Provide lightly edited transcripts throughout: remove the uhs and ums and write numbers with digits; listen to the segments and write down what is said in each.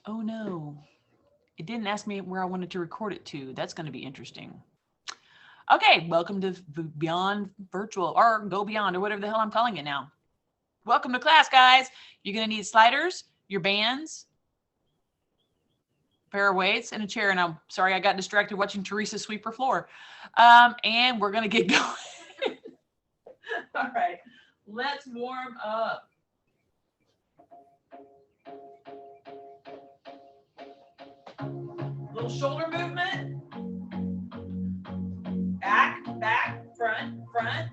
Oh no, it didn't ask me where I wanted to record it to. That's going to be interesting. Okay, welcome to Beyond Virtual, or Go Beyond, or whatever the hell I'm calling it now. Welcome to class, guys. You're going to need sliders, your bands, a pair of weights, and a chair. And I'm sorry I got distracted watching Teresa sweep her floor. And we're going to get going. All right, let's warm up. Little shoulder movement. Back, back, front, front.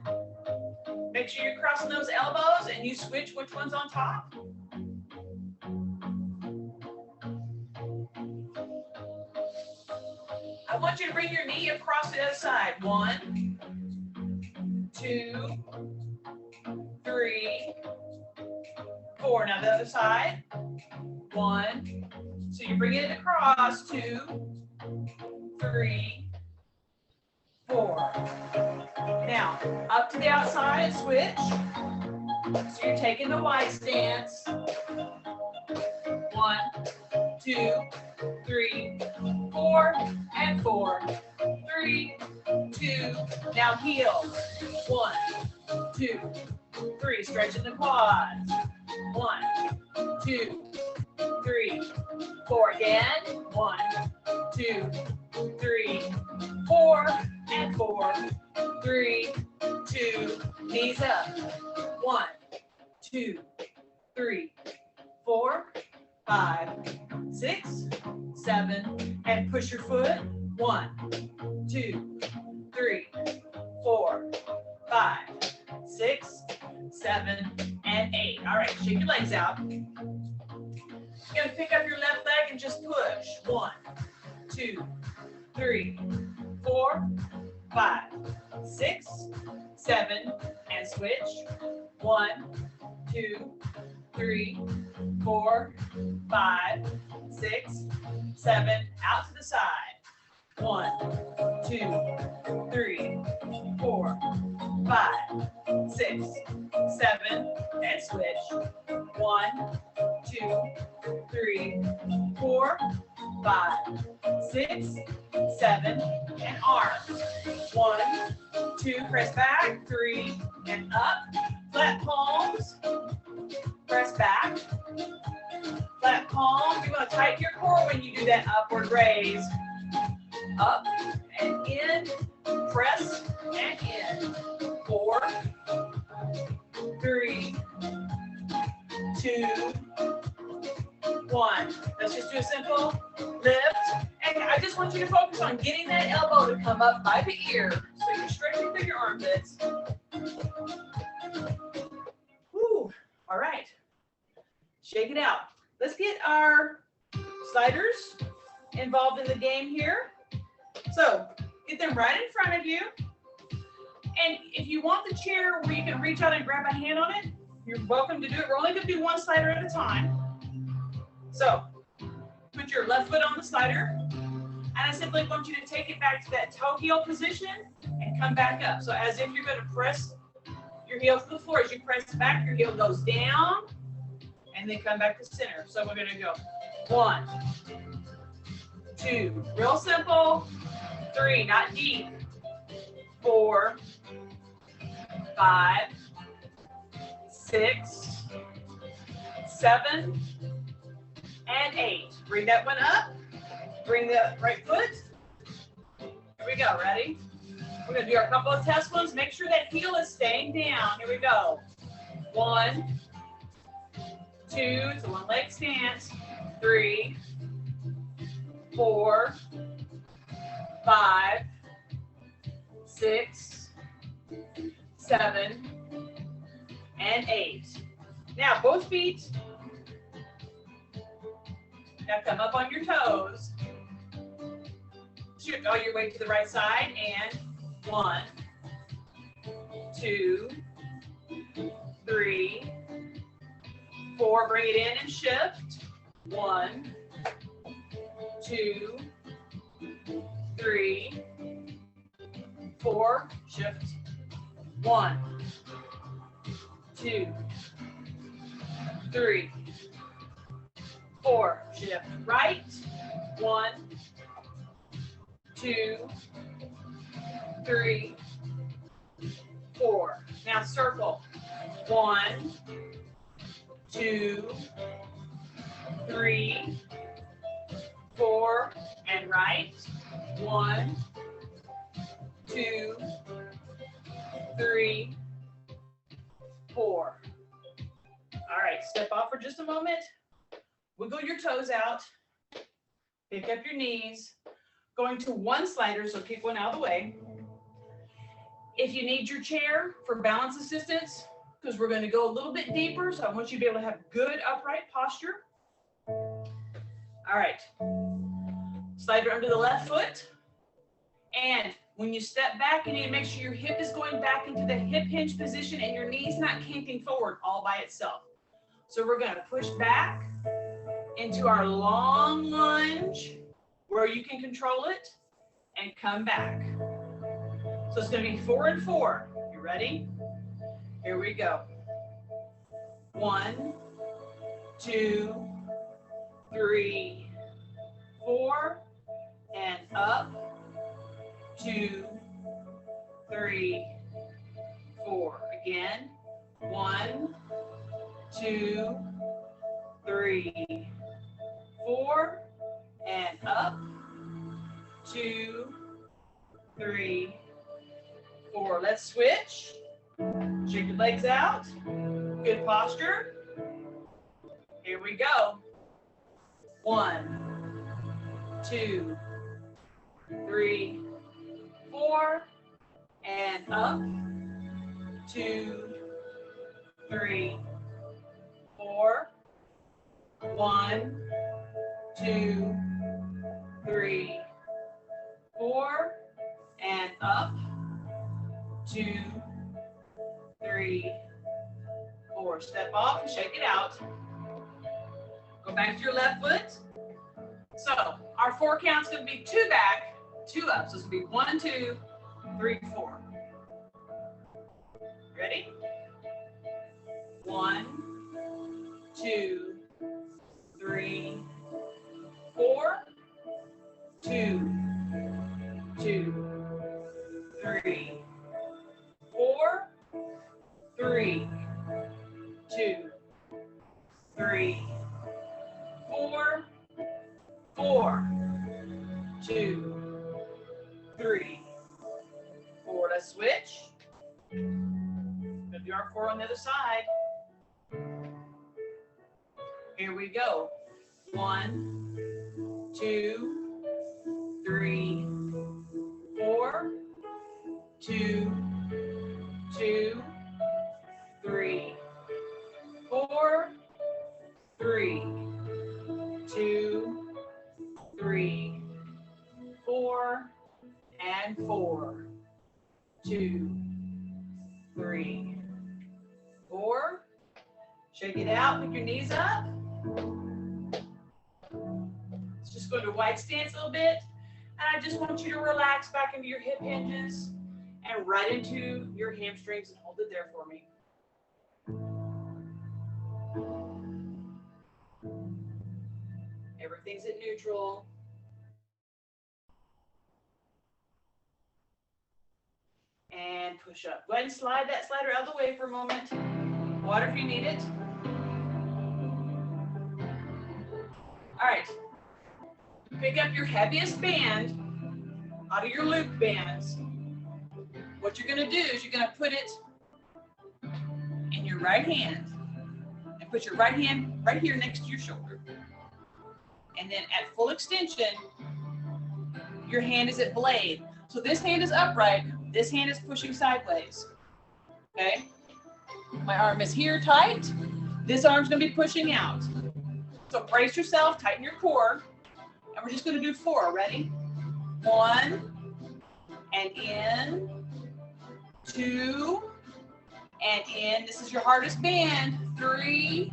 Make sure you're crossing those elbows and you switch which one's on top. I want you to bring your knee across the other side. 1, 2, 3, 4. Now the other side. 1. So you're bringing it across. 2, 3, 4. Now up to the outside, switch. So you're taking the wide stance. 1, 2, 3, 4, and 4, 3, 2. Now heel. 1, 2, 3. Stretching the quads. 1, 2, 3, 4. Again. 1, 2, 3, 4, and 4, 3, 2. Knees up. 1, 2, 3, 4, 5, 6, 7, and push your foot. 1, 2, 3, 4, 5, 6, 7, and 8. All right, shake your legs out. You're gonna pick up your left leg and just push. 1, 2, 3, 4, 5, 6, 7, and switch. 1, 2, 3, 4, 5, 6, 7. Out to the side. 1, 2, 3, 4, 5, 6, 7, and switch. 1, 2, 3, 4, 5, 6, 7, and arms. 1, 2, press back. 3, and up. Flat palms. Press back. Flat palms. You want to tighten your core when you do that upward raise. Up and in. Press and in. 4, 3, 2, 1. Let's just do a simple lift. And I just want you to focus on getting that elbow to come up by the ear. So you're stretching through your armpits. Woo. All right. Shake it out. Let's get our sliders involved in the game here. So get them right in front of you. And if you want the chair where you can reach out and grab a hand on it, you're welcome to do it. We're only going to do one slider at a time. So put your left foot on the slider. And I simply want you to take it back to that toe heel position and come back up. So as if you're going to press your heel to the floor. As you press back, your heel goes down and then come back to center. So we're going to go 1, 2, real simple. 3, not deep. 4, 5, 6, 7, and 8. Bring that one up. Bring the right foot. Here we go. Ready? We're going to do our couple of test ones. Make sure that heel is staying down. Here we go. 1, 2, it's a one leg stance. 3, 4, 5, 6, 7, and 8. Now both feet. Now come up on your toes. Shift all your weight to the right side. And 1, 2, 3, 4. Bring it in and shift. 1, 2, 3, 4. Shift. 1, 2, 3, 4. Shift right. 1, 2, 3, 4. Now circle. 1, 2, 3, 4, and right. 1, 2, 3, 4. All right, step off for just a moment. Wiggle your toes out. Pick up your knees. Going to one slider, so kick one out of the way. If you need your chair for balance assistance, because we're going to go a little bit deeper, so I want you to be able to have good upright posture. All right. Slider under the left foot. And when you step back, you need to make sure your hip is going back into the hip hinge position and your knee's not canting forward all by itself. So we're going to push back into our long lunge where you can control it and come back. So it's going to be 4 and 4. You ready? Here we go. 1, 2, 3, 4, and up. 2, 3, 4. Again. 1, 2, 3, 4, and up. 2, 3, 4. Let's switch. Shake your legs out. Good posture. Here we go. 1, 2, 3, 4, and up. 2, 3, 4. 1, 2, 3, 4, and up. 2, 3, 4. Step off and shake it out. Go back to your left foot. So our 4 count's going to be 2 back, 2 up. So it's going to be 1, 2, 3, 4. Ready? 1, 2, 3, 4. 2, 2, 3, 4. 3, 2, 3, 4. 4, 2, 3, 4. Let's switch. Gonna do our 4 on the other side. Here we go. 1, 2, 3, 4. 2, 2, 3, 4. 3, 2, 3, 4, and 4. 2, 3, 4. Shake it out. Pick your knees up. Let's just go to wide stance a little bit. And I just want you to relax back into your hip hinges and right into your hamstrings and hold it there for me. Everything's at neutral. And push up. Go ahead and slide that slider out of the way for a moment. Water if you need it. All right. Pick up your heaviest band out of your loop bands. What you're going to do is you're going to put it in your right hand and put your right hand right here next to your shoulder. And then at full extension, your hand is at blade. So this hand is upright, this hand is pushing sideways. Okay? My arm is here tight, this arm's going to be pushing out. So brace yourself, tighten your core, and we're just going to do 4. Ready? 1, and in. 2, and in. This is your hardest band. 3,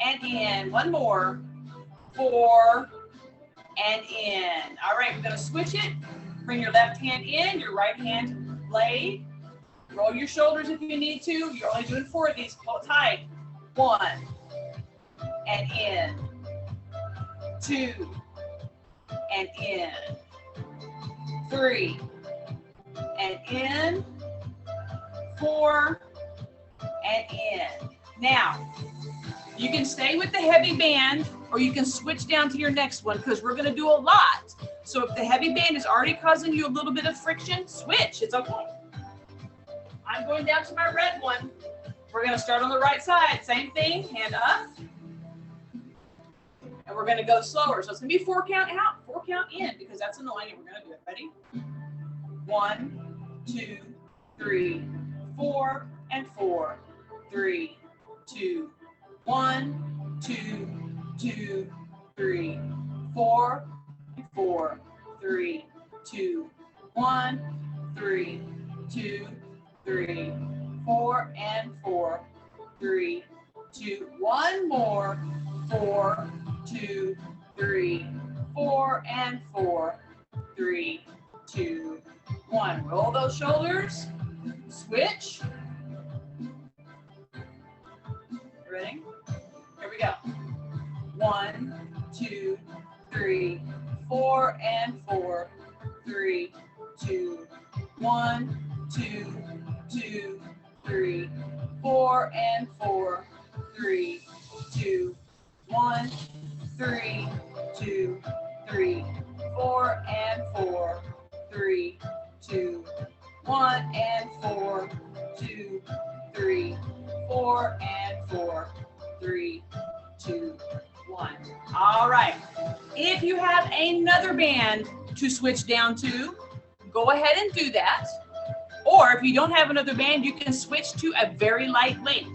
and in. 1 more. 4, and in. All right, we're going to switch it. Bring your left hand in, your right hand blade. Roll your shoulders if you need to. You're only doing 4 of these. Pull it tight. 1, and in. 2, and in. 3, and in. 4, and in. Now, you can stay with the heavy band or you can switch down to your next one because we're going to do a lot. So if the heavy band is already causing you a little bit of friction, switch. It's okay. I'm going down to my red one. We're going to start on the right side. Same thing, hand up. And we're going to go slower. So it's going to be 4 count out, 4 count in because that's annoying. And we're going to do it. Ready? 1, 2, 3, 4, and 4. 3, 2, 1, 2, 2, 3, 4, 4, 3, 2, 1, 3, 2, 3, 4, and 4, 3, 2, 1 more, 4, 2, 3, 4, and 4, 3, 2, 1. Roll those shoulders, switch. Ready? Here we go. 1, 2, 3, 4, and 4, 3, 2, 1, 2, 2, 3, 4, and 4, 3, 2, 1, 3, 2, 3, 4, and 4, 3, 2, 1, and 4, 2, 3, 4, and 4, 3, 2, 1. All right. If you have another band to switch down to, go ahead and do that. Or if you don't have another band, you can switch to a very light weight.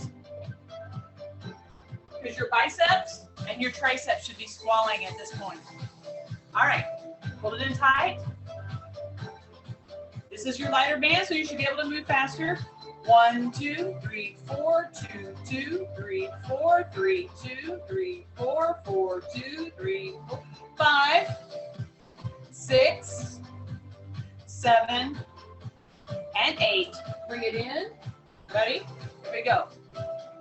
Because your biceps and your triceps should be squalling at this point. All right. Hold it in tight. This is your lighter band, so you should be able to move faster. 1, 2, 3, 4, 2, 2, 3, 4, 3, 2, 3, 4, 4, 2, 3, 4, 5, 6, 7, and 8. Bring it in. Ready? Here we go.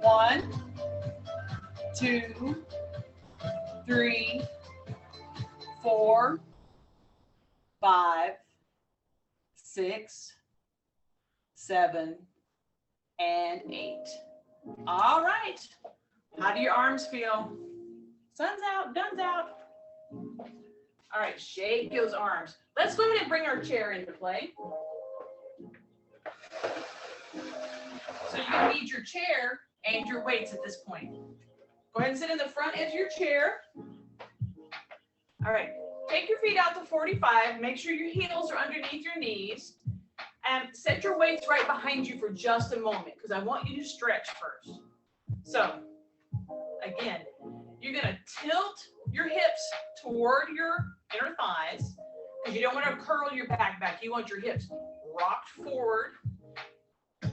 1, 2, 3, 4, 5, 6, 7, and 8. All right. How do your arms feel? Sun's out, guns out. All right, shake those arms. Let's go ahead and bring our chair into play. So you need your chair and your weights at this point. Go ahead and sit in the front edge of your chair. All right, take your feet out to 45. Make sure your heels are underneath your knees. And set your weights right behind you for just a moment because I want you to stretch first. So, again, you're going to tilt your hips toward your inner thighs because you don't want to curl your back. You want your hips rocked forward.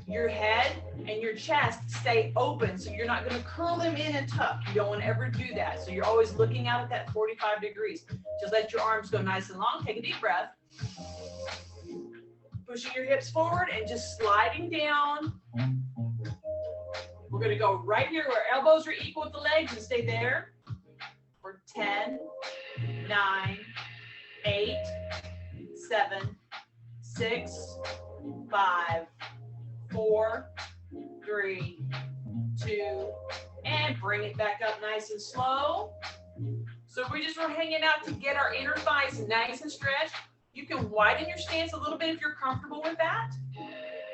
Your head and your chest stay open so you're not going to curl them in and tuck. You don't want to ever do that. So you're always looking out at that 45 degrees. Just let your arms go nice and long. Take a deep breath. Pushing your hips forward and just sliding down. We're going to go right here where elbows are equal with the legs and stay there for 10, 9, 8, 7, 6, 5, 4, 3, 2, and bring it back up nice and slow. So we just were hanging out to get our inner thighs nice and stretched. You can widen your stance a little bit if you're comfortable with that.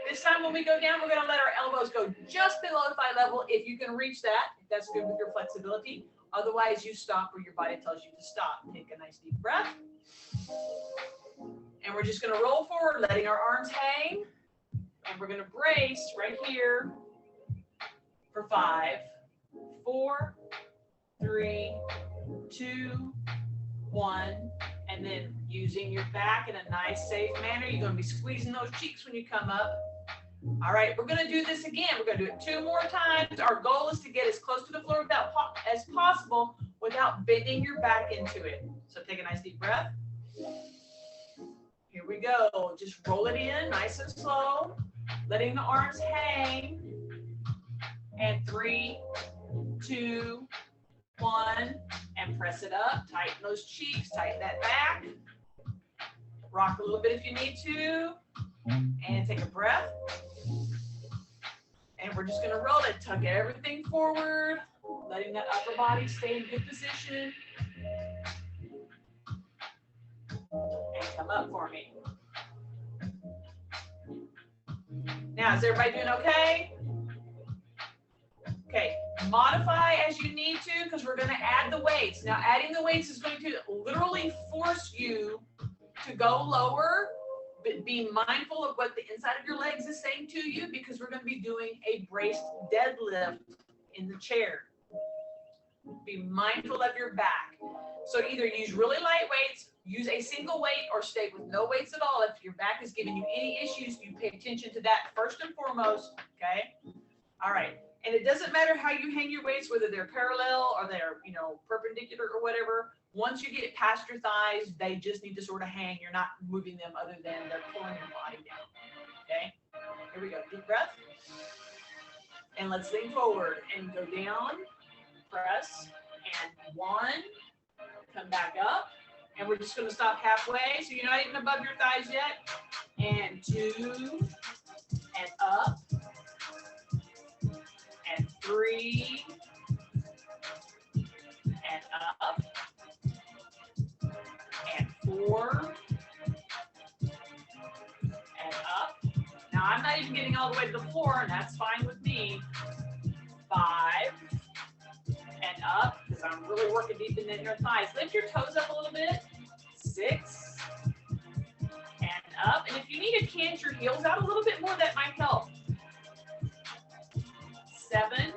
This time when we go down, we're going to let our elbows go just below thigh level if you can reach that, if that's good with your flexibility. Otherwise, you stop where your body tells you to stop. Take a nice deep breath. And we're just going to roll forward, letting our arms hang. And we're going to brace right here for 5, 4, 3, 2, 1. And then using your back in a nice, safe manner. You're going to be squeezing those cheeks when you come up. All right, we're going to do this again. We're going to do it 2 more times. Our goal is to get as close to the floor as possible without bending your back into it. So take a nice deep breath. Here we go. Just roll it in nice and slow, letting the arms hang. And 3, 2, 1, and press it up. Tighten those cheeks, tighten that back. Rock a little bit if you need to. And take a breath. And we're just gonna roll it. Tug everything forward, letting that upper body stay in good position. And come up for me. Now, is everybody doing okay? Okay, modify as you need to because we're going to add the weights. Now, adding the weights is going to literally force you to go lower, but be mindful of what the inside of your legs is saying to you because we're going to be doing a braced deadlift in the chair. Be mindful of your back. So either use really light weights, use a single weight, or stay with no weights at all. If your back is giving you any issues, you pay attention to that first and foremost, okay? All right. And it doesn't matter how you hang your weights, whether they're parallel or they're, perpendicular or whatever. Once you get past your thighs, they just need to sort of hang. You're not moving them other than they're pulling your body down, okay? Here we go. Deep breath. And let's lean forward and go down, press, and 1, come back up. And we're just going to stop halfway. So you're not even above your thighs yet. And 2, and up. And 3, and up. And 4, and up. Now I'm not even getting all the way to the floor, and that's fine with me. 5, and up, because I'm really working deep in your thighs. Lift your toes up a little bit. 6, and up. And if you need to cant your heels out a little bit more, that might help. 7,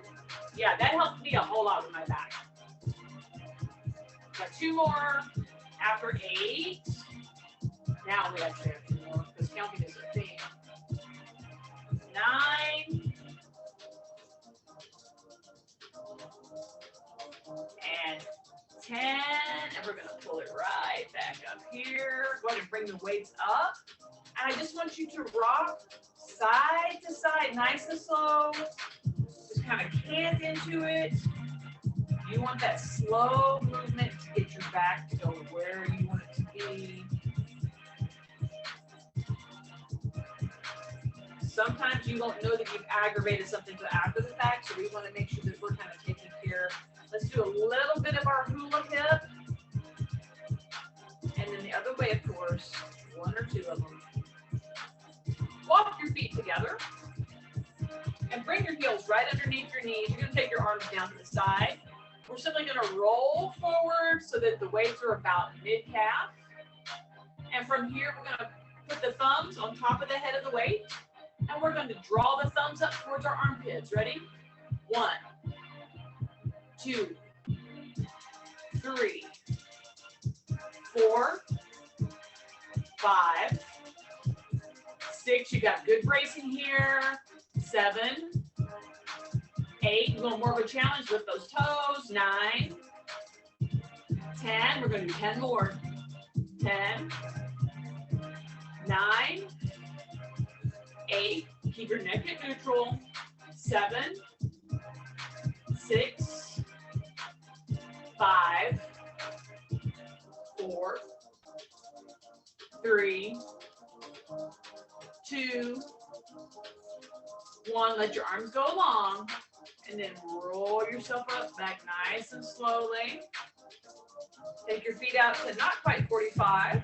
yeah, that helped me a whole lot with my back. Got 2 more. After 8, now we actually have 2 more because counting is a thing. 9, and 10, and we're going to pull it right back up here. Go ahead and bring the weights up. And I just want you to rock side to side, nice and slow. Just kind of cant into it. You want that slow movement to get your back to go where you want it to be. Sometimes you won't know that you've aggravated something until after the fact, so we want to make sure that we're kind of taking care. Let's do a little bit of our hula hip. And then the other way, of course, 1 or 2 of them. Walk your feet together. And bring your heels right underneath your knees. You're going to take your arms down to the side. We're simply going to roll forward so that the weights are about mid-calf. And from here, we're going to put the thumbs on top of the head of the weight. And we're going to draw the thumbs up towards our armpits. Ready? 1, 2, 3, 4, 5, 6. You got good bracing here. 7, 8. We're going more of a challenge with those toes. 9, 10. We're going to do 10 more. 10, 9, 8. Keep your neck at neutral. 7, 6, 5, 4, 3, 2, 1. Let your arms go long. And then roll yourself up back nice and slowly. Take your feet out to not quite 45.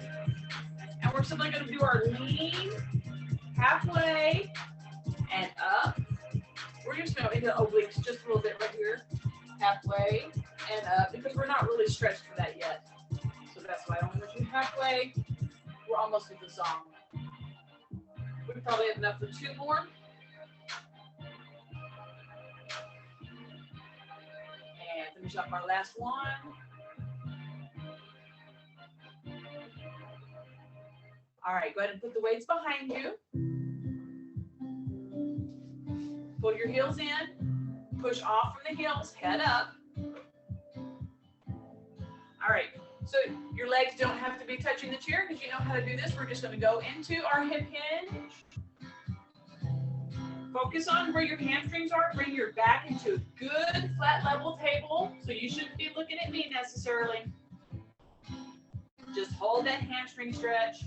And we're simply going to do our lean halfway and up. We're just going to into obliques just a little bit right here. Halfway and up because we're not really stretched for that yet. So that's why I only want you halfway. We're almost at the song. We probably have enough for 2 more. And finish up our last one. All right, go ahead and put the weights behind you. Pull your heels in. Push off from the heels, head up. All right, so your legs don't have to be touching the chair because you know how to do this. We're just going to go into our hip hinge. Focus on where your hamstrings are. Bring your back into a good flat level table. So you shouldn't be be necessarily. Just hold that hamstring stretch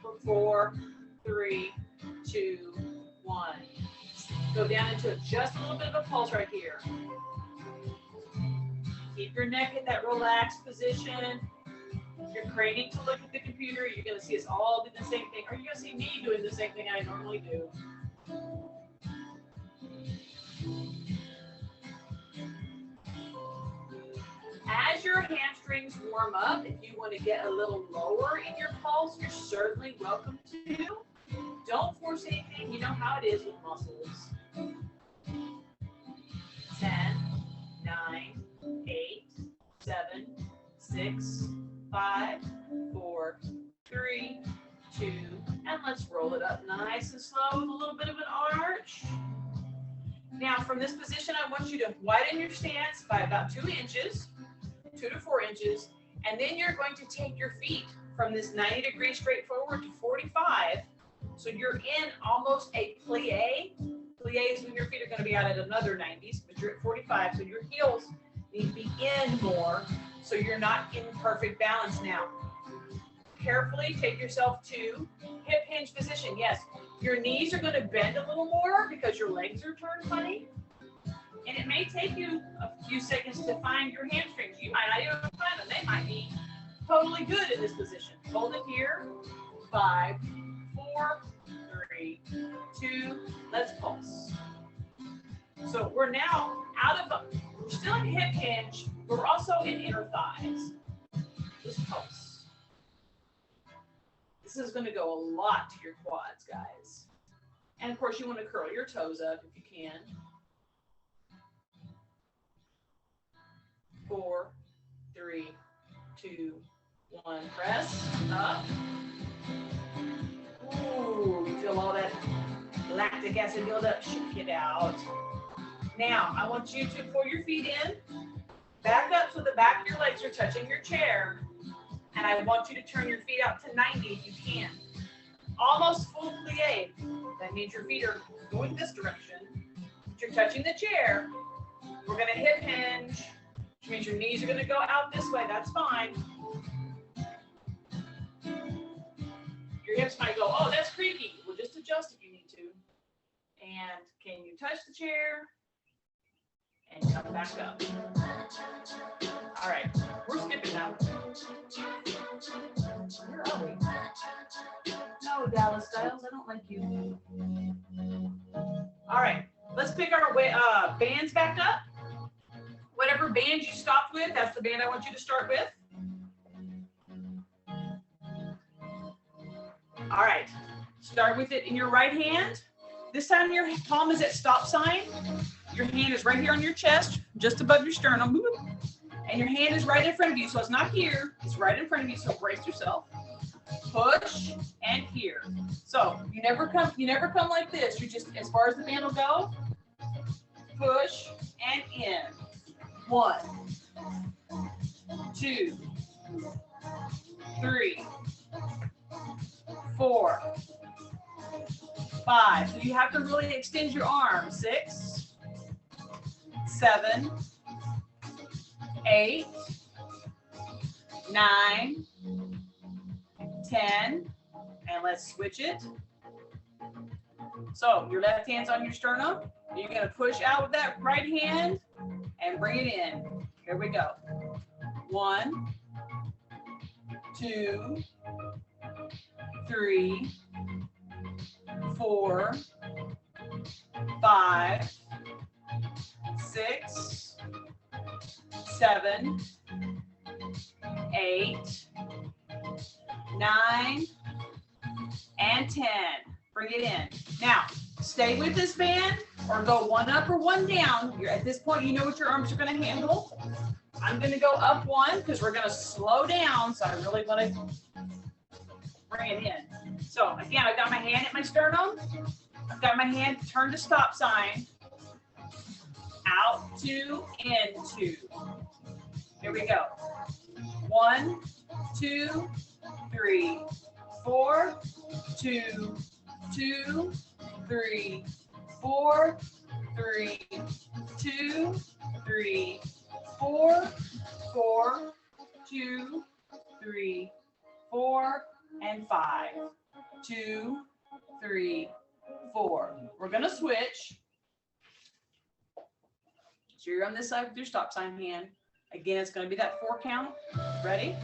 for 4, 3, 2, 1. Go down into just a little bit of a pulse right here. Keep your neck in that relaxed position. If you're craning to look at the computer, you're going to see us all do the same thing, or you're going to see me doing the same thing I normally do. As your hamstrings warm up, if you want to get a little lower in your pulse, you're certainly welcome to. Don't force anything. You know how it is with muscles. 10, 9, 8, 7, 6, 5, 4, 3, 2, and let's roll it up nice and slow with a little bit of an arch. Now, from this position, I want you to widen your stance by about 2 inches, 2 to 4 inches, and then you're going to take your feet from this 90 degrees straight forward to 45. So you're in almost a plie. Plie is when your feet are going to be out at another 90s, but you're at 45. So your heels need to be in more, so you're not in perfect balance now. Carefully take yourself to hip hinge position. Yes, your knees are going to bend a little more because your legs are turned funny. And it may take you a few seconds to find your hamstrings. You might not even find them. They might be totally good in this position. Hold it here. 5, 4, 3, 2, let's pulse. So we're now we're still in hip hinge, but we're also in inner thighs. Just pulse. This is going to go a lot to your quads, guys. And of course, you want to curl your toes up if you can. 4, 3, 2, 1. Press up. Ooh, feel all that lactic acid build up. Shake it out. Now, I want you to pull your feet in, back up so the back of your legs are touching your chair, and I want you to turn your feet out to 90 if you can. Almost full plie. That means your feet are going this direction, but you're touching the chair. We're going to hip hinge, which means your knees are going to go out this way. That's fine. Your hips might go, oh, that's creaky. Well, just adjust if you need to. And can you touch the chair? And come back up. All right, we're skipping now. Where are we? No, Dallas Styles, I don't like you. All right, let's pick our bands back up. Whatever band you stopped with, that's the band I want you to start with. All right, start with it in your right hand. This time your palm is at stop sign. Your hand is right here on your chest, just above your sternum. And your hand is right in front of you. So it's not here, it's right in front of you. So brace yourself. Push and here. So you never come like this. You just, as far as the band will go, push and in. 1, 2, 3, 4, 5. So you have to really extend your arms. 6, 7, 8, 9, 10, and let's switch it. So your left hand's on your sternum. You're going to push out with that right hand and bring it in. Here we go. 1, 2, 3, 4, 5, 6, 7, 8, 9, and 10. Bring it in. Now, stay with this band or go one up or one down. You're at this point, you know what your arms are going to handle. I'm going to go up 1 because we're going to slow down. So I really want to bring it in. So again, I've got my hand at my sternum. I've got my hand turned to stop sign. Out, 2, in, 2. Here we go. 1, 2, 3, 4, 2, 2, 3, 4, 3, 2, 3, 4, 4, 2, 3, 4, and 5. 2, 3, 4. We're going to switch. So you're on this side with your stop sign hand. Again, it's going to be that 4 count. Ready?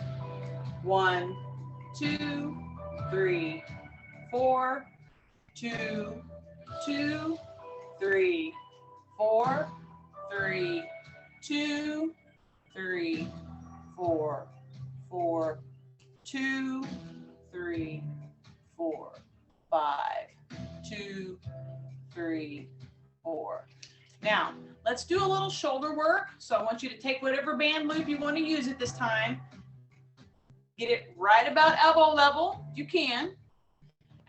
1, 2, 3, 4, 2, 2, 3, 4, 3, 2, 3, 4, 4, 2, 3, 4, 5, 2, 3, 4. Now, let's do a little shoulder work. So I want you to take whatever band loop you want to use at this time. Get it right about elbow level, if you can.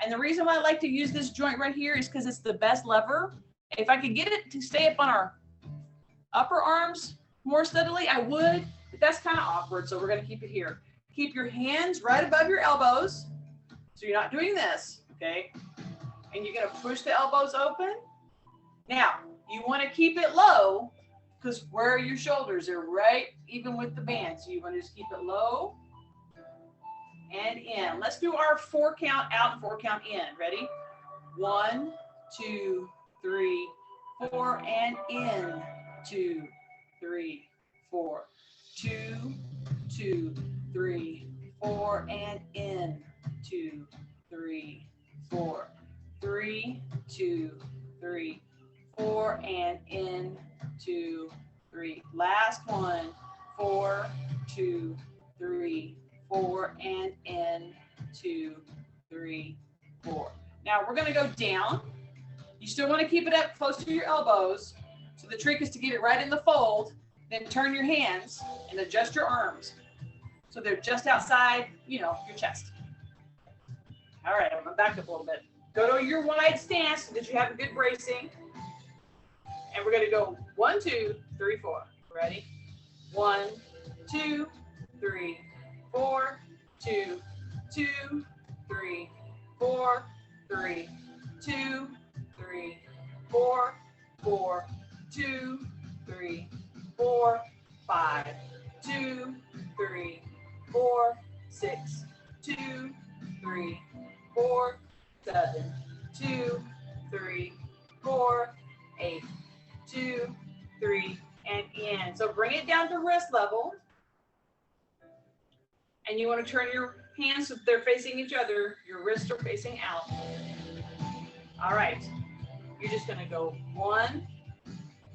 And the reason why I like to use this joint right here is because it's the best lever. If I could get it to stay up on our upper arms more steadily, I would, but that's kind of awkward, so we're going to keep it here. Keep your hands right above your elbows, so you're not doing this, okay? And you're going to push the elbows open. Now, you want to keep it low, because where are your shoulders? They're right even with the band, so you want to just keep it low and in. Let's do our 4 count out and 4 count in. Ready? 1, 2, 3, 4, and in. 2, 3, 4. 2, 2, 3, 4, and in. 2, 3, 4. 3, 2, 3, 4, and in. 2, 3. Last one. 4, 2, 3, 4, and in. 2, 3, 4. Now we're going to go down. You still want to keep it up close to your elbows. So the trick is to get it right in the fold, then turn your hands and adjust your arms so they're just outside, you know, your chest. All right, I'm going to back up a little bit. Go to your wide stance so that you have a good bracing. And we're going to go 1, 2, 3, 4. Ready? 1, 2, 3, 4, 2, 2, 3, 4, 3, 2, 3, 4, 4, 2, 3, 4, 5, 2, 3, 4, 6, 2, 3, 4, 7, 2, 3, 4, 8, 2, 3, and in. So bring it down to wrist level. And you want to turn your hands so they're facing each other. Your wrists are facing out. All right. You're just going to go 1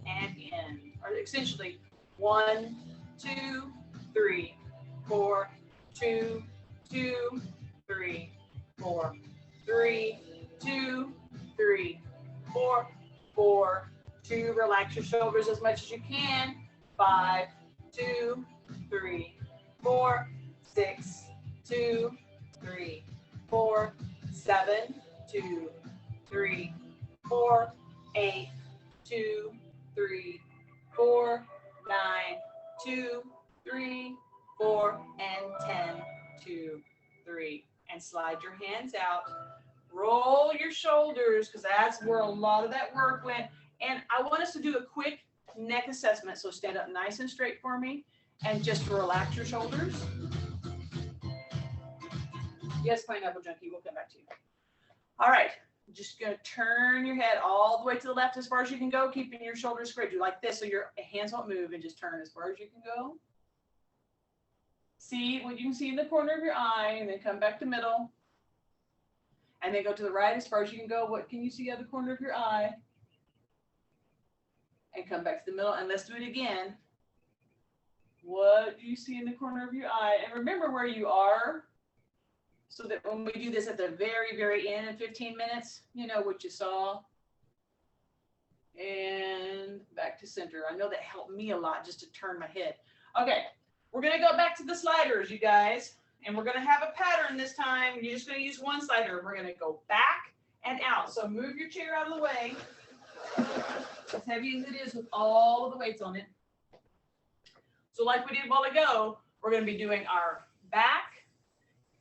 and in. Or essentially 1, 2, 3, 4, 2, 2, 3, 4, 3, 2, 3, 4, 4, 2. Relax your shoulders as much as you can. 5, 2, 3, 4, 6, 2, 3, 4, 7, 2, 3, 4, 8, 2, 3, 4, 9, 2, 3, 4, and 10, 2, 3. And slide your hands out. Roll your shoulders, because that's where a lot of that work went. And I want us to do a quick neck assessment. So stand up nice and straight for me and just relax your shoulders. Yes, Pineapple Junkie, we'll come back to you. All right, just gonna turn your head all the way to the left as far as you can go, keeping your shoulders straight. Do like this so your hands won't move, and just turn as far as you can go. See what you can see in the corner of your eye, and then come back to middle. And then go to the right as far as you can go. What can you see at the corner of your eye? And come back to the middle, and let's do it again. What do you see in the corner of your eye? And remember where you are, so that when we do this at the very, very end in 15 minutes, you know what you saw. And back to center. I know that helped me a lot just to turn my head. Okay, we're going to go back to the sliders, you guys. And we're going to have a pattern this time. You're just going to use one slider. We're going to go back and out. So move your chair out of the way. As heavy as it is with all of the weights on it. So like we did a while ago, we're going to be doing our back.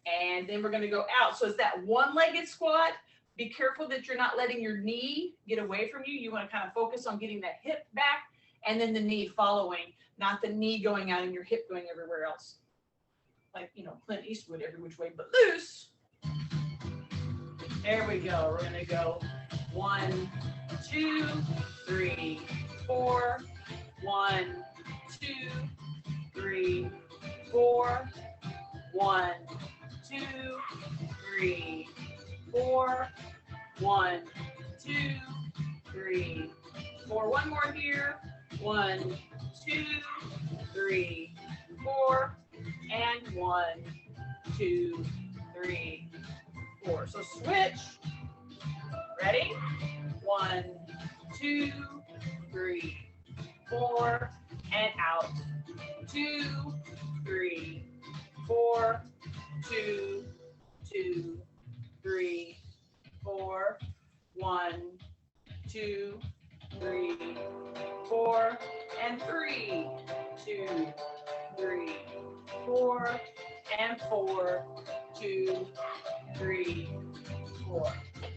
And then we're going to go out. So it's that one-legged squat. Be careful that you're not letting your knee get away from you. You want to kind of focus on getting that hip back and then the knee following, not the knee going out and your hip going everywhere else. Like, you know, Clint Eastwood, every which way but loose. There we go. We're gonna go 1, 2, 3, 4. 1, 2, 3, 4. 1, 2, 3, 4. 1, 2, 3, 4. One more here. 1, 2, 3, 4. And 1, 2, 3, 4. So switch. Ready? 1, 2, 3, 4, and out. 2, 3, 4. 2, 2, 3, 4. 1, 2, 3, 4, and 3, 2, 3, 4, and 4, 2, 3, 4. All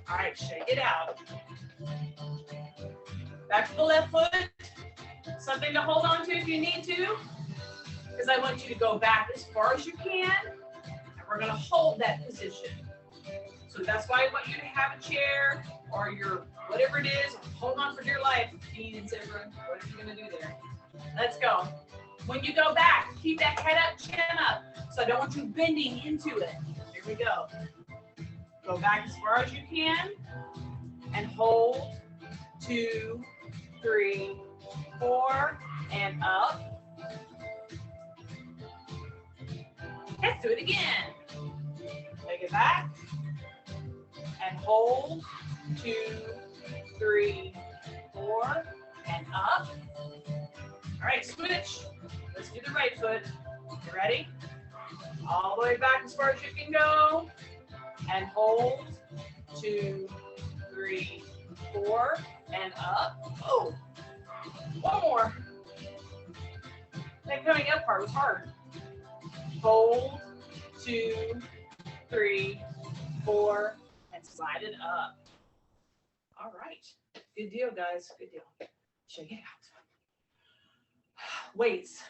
right, shake it out. Back to the left foot. Something to hold on to if you need to, because I want you to go back as far as you can, and we're going to hold that position. So that's why I want you to have a chair or your whatever it is. Hold on for dear life. Dean and Zebra, what are you going to do there? Let's go. When you go back, keep that head up, chin up. So I don't want you bending into it. Here we go. Go back as far as you can and hold. 2, 3, 4, and up. Let's do it again. Take it back and hold. 2, 3, 4, and up. All right, switch. Let's do the right foot. You ready? All the way back as far as you can go. And hold. 2, 3, 4, and up. Oh, one more. That coming up part was hard. Hold. 2, 3, 4, and slide it up. All right. Good deal, guys. Good deal. Check it out. Weights.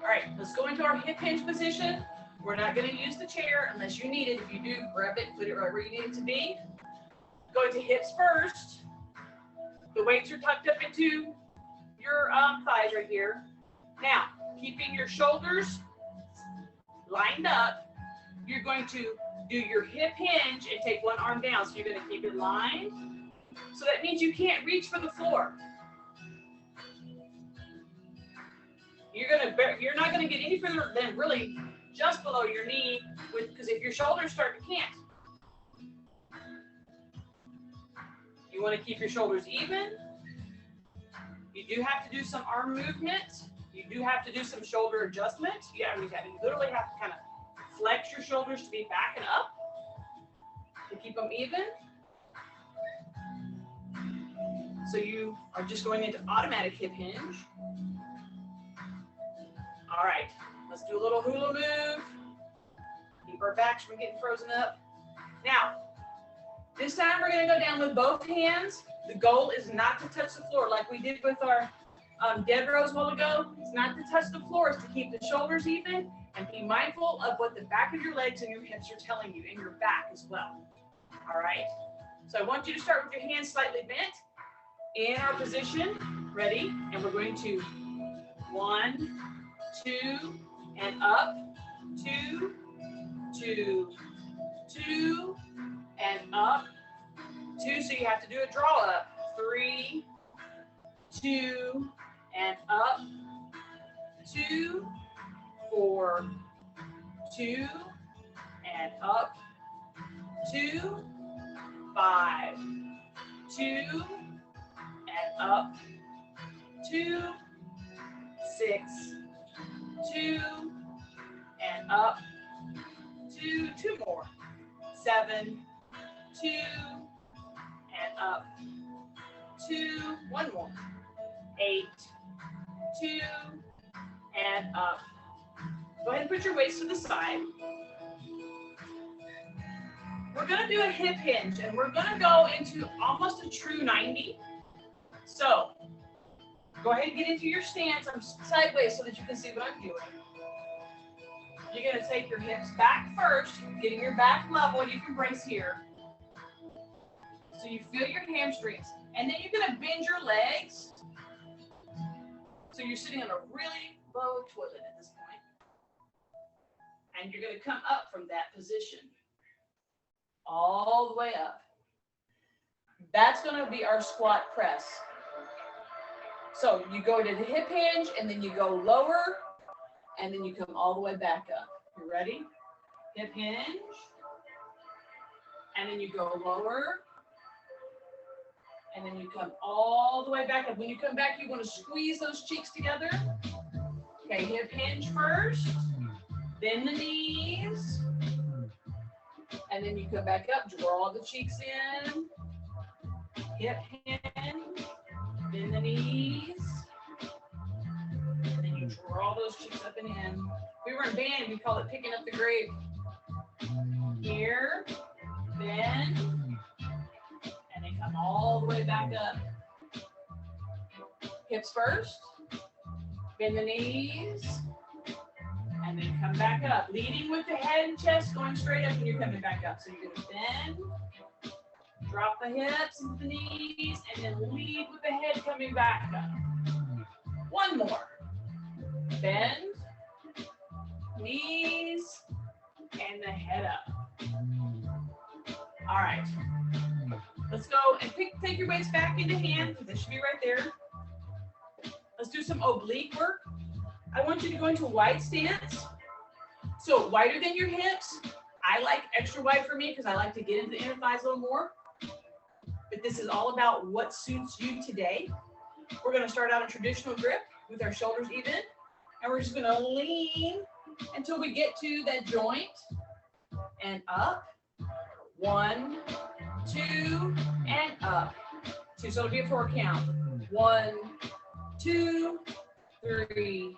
All right, let's go into our hip hinge position. We're not going to use the chair unless you need it. If you do, grab it, put it right where you need it to be. Go into hips first. The weights are tucked up into your thighs right here. Now, keeping your shoulders lined up, you're going to do your hip hinge and take one arm down. So you're going to keep it lined. So that means you can't reach for the floor. You're not going to get any further than really just below your knee, because if your shoulders start, you can't. You want to keep your shoulders even. You do have to do some arm movement. You do have to do some shoulder adjustment. You literally have to kind of flex your shoulders to be back and up to keep them even. So you are just going into automatic hip hinge. All right, let's do a little hula move. Keep our backs from getting frozen up. Now, this time we're going to go down with both hands. The goal is not to touch the floor like we did with our dead rows a while ago. It's not to touch the floor, it's to keep the shoulders even and be mindful of what the back of your legs and your hips are telling you, and your back as well. All right, so I want you to start with your hands slightly bent in our position. Ready? And we're going to 1, 2, and up. 2, 2, 2, and up. 2, so you have to do a draw up. 3, 2, and up. 2, 4, 2, and up. 2, 5, 2, and up. 2, 6, 2, and up. 2 more. 7, 2, and up. 2, one more. 8, 2, and up. Go ahead and put your waist to the side. we're gonna do a hip hinge and we're gonna go into almost a true 90. So go ahead and get into your stance. I'm sideways so that you can see what I'm doing. You're gonna take your hips back first, getting your back level. You can brace here. So you feel your hamstrings. And then you're gonna bend your legs. So you're sitting on a really low toilet at this point. And you're gonna come up from that position. All the way up. That's gonna be our squat press. So you go to the hip hinge and then you go lower and then you come all the way back up. You ready? Hip hinge. And then you go lower. And then you come all the way back up. When you come back, you want to squeeze those cheeks together. Okay, hip hinge first. Bend the knees. And then you come back up, draw the cheeks in. Hip hinge. Bend the knees. And then you draw those cheeks up and in. We were in band, we call it picking up the grape. Here, bend, and then come all the way back up. Hips first, bend the knees, and then come back up. Leading with the head and chest, going straight up, and you're coming back up. So you're gonna bend, drop the hips into the knees, and then lead with the head coming back up. One more. Bend, knees, and the head up. All right. Let's go and take your weights back into hand. This should be right there. Let's do some oblique work. I want you to go into a wide stance. So wider than your hips. I like extra wide for me because I like to get into the inner thighs a little more. But this is all about what suits you today. We're going to start out a traditional grip with our shoulders even. And we're just going to lean until we get to that joint and up. 1, 2, and up. 2, so it'll be a 4 count. 1, 2, 3,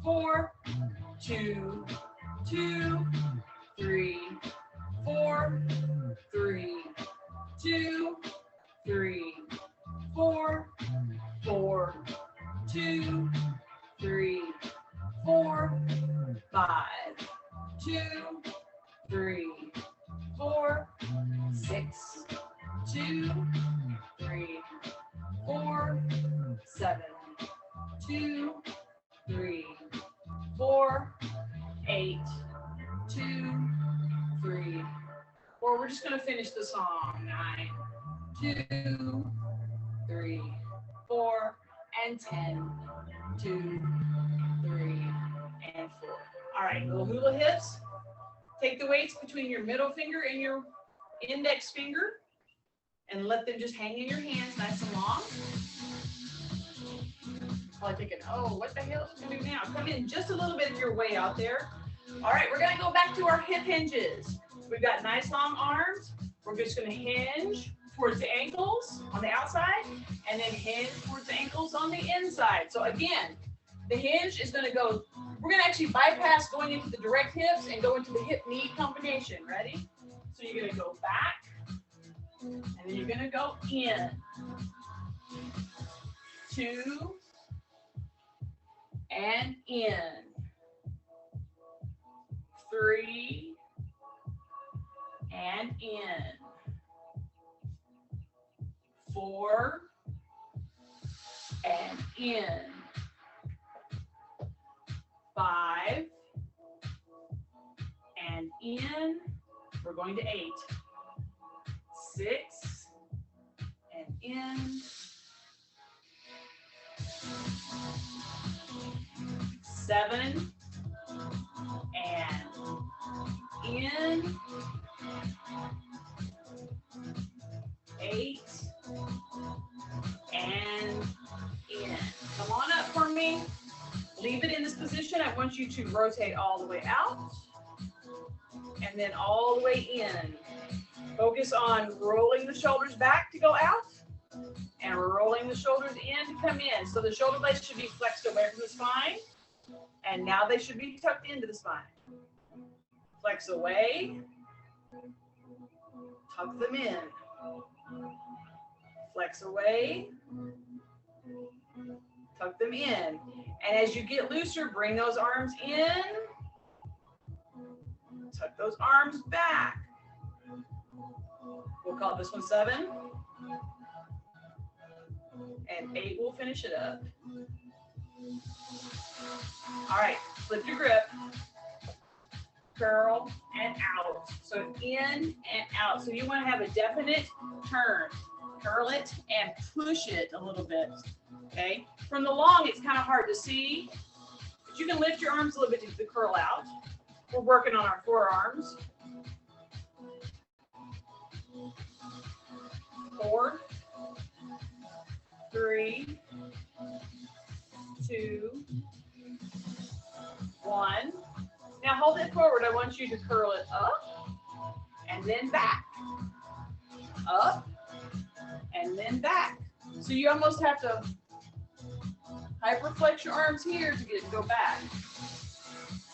4, 2, 2, 3, 4, 3, 2, 3, 4, 4, 2, 3, 4, 5, 2, 3, 4, 6, 2, 3, 4, 7, 2, 3, 4, 8, 2, 3, 4. We're just going to finish the song. 9, 2, 3, 4, and 10, 2, 3, and 4. All right, little hula hips. Take the weights between your middle finger and your index finger and let them just hang in your hands nice and long. Probably thinking, oh, what the hell is doing now? Come in just a little bit of your way out there. All right, we're going to go back to our hip hinges. We've got nice long arms. We're just going to hinge towards the ankles on the outside and then hinge towards the ankles on the inside. So again, the hinge is going to go, we're going to actually bypass going into the direct hips and go into the hip-knee combination. Ready? So you're going to go back and then you're going to go in. 2 and in. 3 and in. 4 and in. 5 and in. We're going to 8. 6 and in. 7 and in. 8 and in. Come on up for me. Leave it in this position. I want you to rotate all the way out and then all the way in. Focus on rolling the shoulders back to go out and rolling the shoulders in to come in. So the shoulder blades should be flexed away from the spine and now they should be tucked into the spine. Flex away Tuck them in. Flex away. Tuck them in. And as you get looser, bring those arms in. Tuck those arms back. We'll call this one 7. And 8 will finish it up. All right, flip your grip. Curl and out. So in and out. So you want to have a definite turn. Curl it and push it a little bit. Okay. From the long, it's kind of hard to see, but you can lift your arms a little bit to curl out. We're working on our forearms. 4, 3, 2, 1. Now hold it forward. I want you to curl it up and then back. Up and then back. So you almost have to hyperflex your arms here to get it to go back.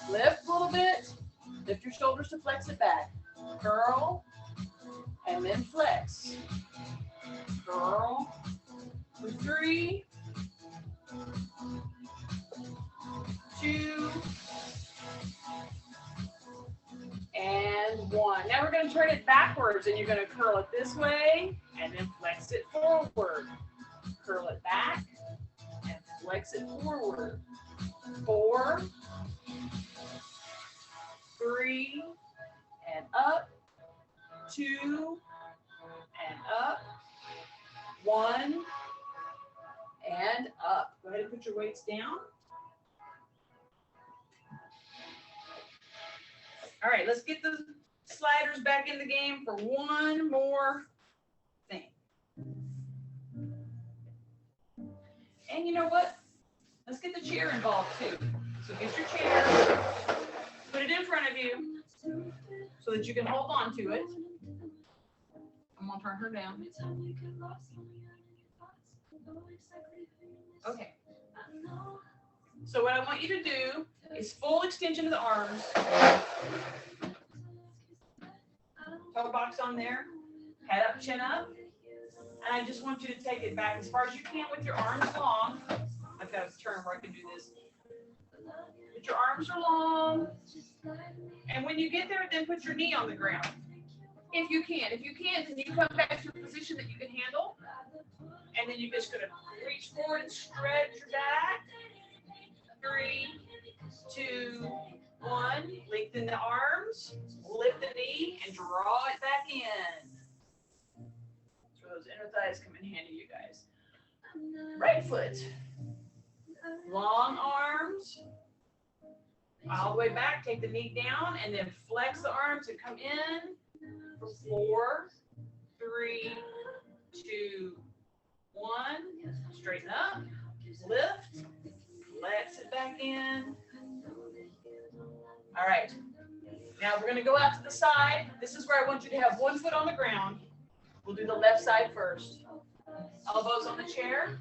Lift a little bit. Lift your shoulders to flex it back. Curl and then flex. Curl for 3, 2, and 1. Now we're going to turn it backwards, and you're going to curl it this way and then flex it forward. Curl it back and flex it forward. 4, 3, and up. 2, and up. 1, and up. Go ahead and put your weights down. All right, let's get the sliders back in the game for one more thing. And you know what? Let's get the chair involved too. So get your chair, put it in front of you so that you can hold on to it. I'm gonna turn her down. Okay. So what I want you to do is full extension of the arms. Toe box on there, head up, chin up. And I just want you to take it back as far as you can with your arms long. I've got a turn where I can do this. But your arms are long. And when you get there, then put your knee on the ground. If you can. If you can't, then you come back to a position that you can handle. And then you're just going to reach forward and stretch your back. 3, 2, 1. Lengthen the arms, lift the knee, and draw it back in. So those inner thighs come in handy, you guys. Right foot. Long arms. All the way back. Take the knee down, and then flex the arms and come in. For 4, 3, 2, 1. Straighten up. Lift. Flex it back in. All right. Now we're going to go out to the side. This is where I want you to have one foot on the ground. We'll do the left side first. Elbows on the chair.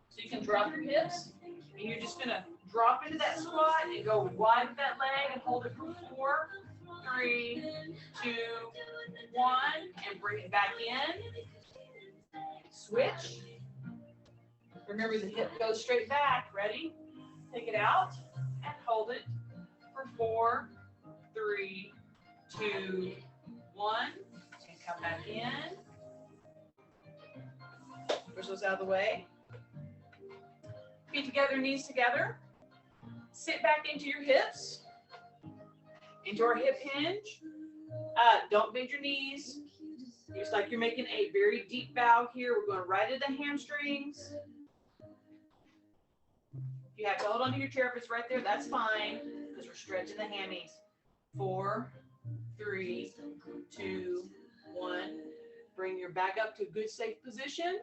So you can drop your hips. And you're just going to drop into that squat and go wide with that leg and hold it for 4, 3, 2, 1. And bring it back in. Switch. Remember the hip goes straight back. Ready? Take it out and hold it for 4, 3, 2, 1. And come back in. Push those out of the way. Feet together, knees together. Sit back into your hips. Into our hip hinge. Don't bend your knees. Just like you're making a very deep bow here. We're going right into the hamstrings. You have to hold onto your chair if it's right there. That's fine because we're stretching the hammies. 4, 3, 2, 1. Bring your back up to a good safe position.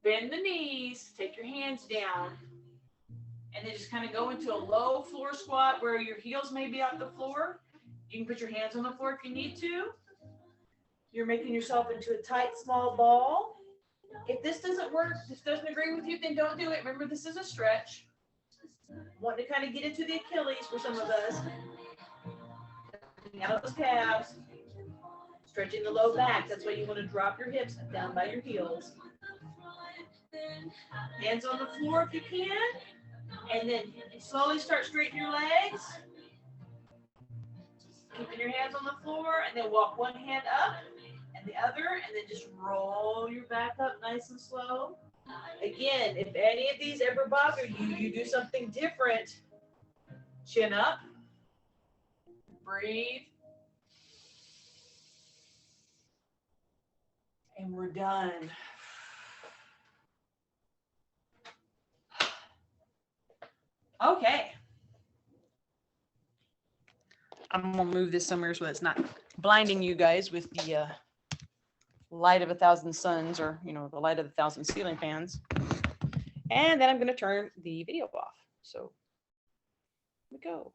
Bend the knees. Take your hands down. And then just kind of go into a low floor squat where your heels may be off the floor. You can put your hands on the floor if you need to. You're making yourself into a tight, small ball. If this doesn't work, this doesn't agree with you, then don't do it. Remember, this is a stretch. Want to kind of get into the Achilles for some of us. Out of those calves. Stretching the low back. That's why you want to drop your hips down by your heels. Hands on the floor if you can. And then slowly start straightening your legs. Keeping your hands on the floor, and then walk one hand up and the other, and then just roll your back up nice and slow. Again, if any of these ever bother you, you do something different. Chin up. Breathe. And we're done. Okay. I'm gonna move this somewhere so it's not blinding you guys with the light of 1,000 suns, or the light of 1,000 ceiling fans. And then I'm gonna turn the video off. So here we go.